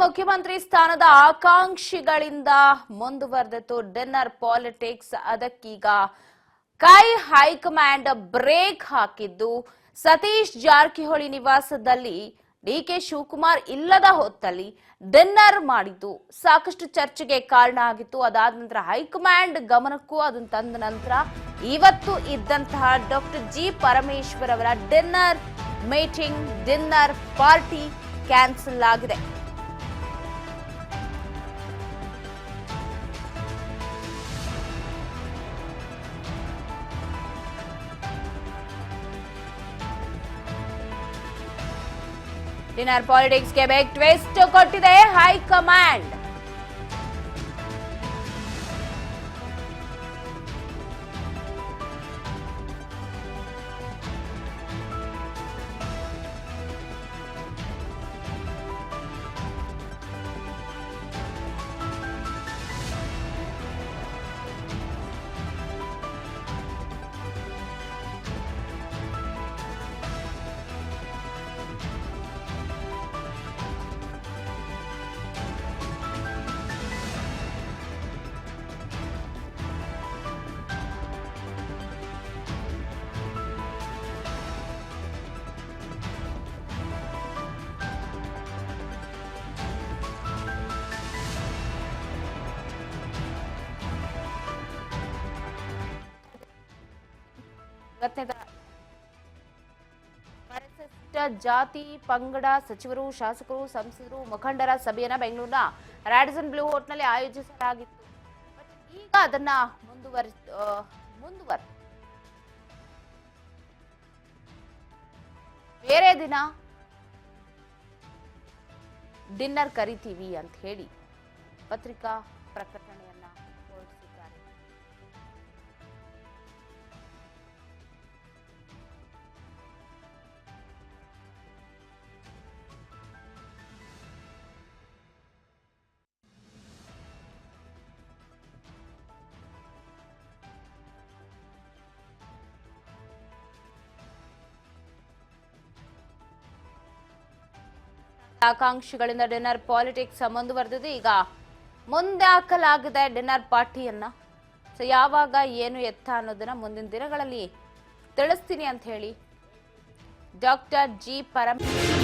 ಮುಖ್ಯಮಂತ್ರಿ ಸ್ಥಾನದ ಆಕಾಂಕ್ಷಿಗಳಿಂದ ಮುಂದುವರೆದಿತ್ತು dinner politics. ಅದಕ್ಕೀಗ high command break ಹಾಕಿದ್ದು ಸತೀಶ್ ಜಾರಕಿಹೊಳಿ ನಿವಾಸದಲ್ಲಿ ಡಿಕೆ ಶಿವಕುಮಾರ್ ಇಲ್ಲದ ಹೊತ್ತಲ್ಲಿ ಡಿನ್ನರ್ ಮಾಡಿದ್ದು ಸಾಕಷ್ಟು ಚರ್ಚೆಗೆ ಕಾರಣ ಆಗಿತ್ತು. ಅದಾದ ನಂತರ ಹೈಕಮಾಂಡ್ ಗಮನಕ್ಕೂ ಅದನ್ನು ತಂದ ನಂತರ ಇವತ್ತು ಇದ್ದಂತಹ ಡಾಕ್ಟರ್ ಜಿ ಪರಮೇಶ್ವರ್ ಅವರ dinner meeting, dinner party cancel ಆಗಿದೆ. ಡಿನ್ನರ್ ಪಾಲಿಟಿಕ್ಸ್ಗೆ ಬಿಗ್ ಟ್ವಿಸ್ಟ್ ಕೊಟ್ಟಿದೆ ಹೈಕಮಾಂಡ್. ಪರಿಶಿಷ್ಟ ಜಾತಿ ಪಂಗಡ ಸಚಿವರು, ಶಾಸಕರು, ಸಂಸದರು, ಮುಖಂಡರ ಸಭೆಯನ್ನ ಬೆಂಗಳೂರಿನ ರಾಡಿಸನ್ ಬ್ಲೂ ಹೋಟೆಲ್ನಲ್ಲಿ ಆಯೋಜಿಸಲಾಗಿತ್ತು. ಈಗ ಅದನ್ನ ಬೇರೆ ದಿನ ಡಿನ್ನರ್ ಕರಿತೀವಿ ಅಂತ ಹೇಳಿ ಪತ್ರಿಕಾ ಪ್ರಕಟಣೆಯನ್ನ ಹೊರಡಿಸಿದ್ದಾರೆ. ಆಕಾಂಕ್ಷಿಗಳಿಂದ ಡಿನ್ನರ್ ಪಾಲಿಟಿಕ್ಸ್ ಮುಂದುವರೆದಿದೆ. ಈಗ ಮುಂದೆ ಹಾಕಲಾಗಿದೆ ಡಿನ್ನರ್ ಪಾರ್ಟಿಯನ್ನ. ಸೊ ಯಾವಾಗ ಏನು ಎತ್ತ ಅನ್ನೋದನ್ನ ಮುಂದಿನ ದಿನಗಳಲ್ಲಿ ತಿಳಿಸ್ತೀನಿ ಅಂತ ಹೇಳಿ ಡಾಕ್ಟರ್ ಜಿ ಪರಮೇಶ್ವರ್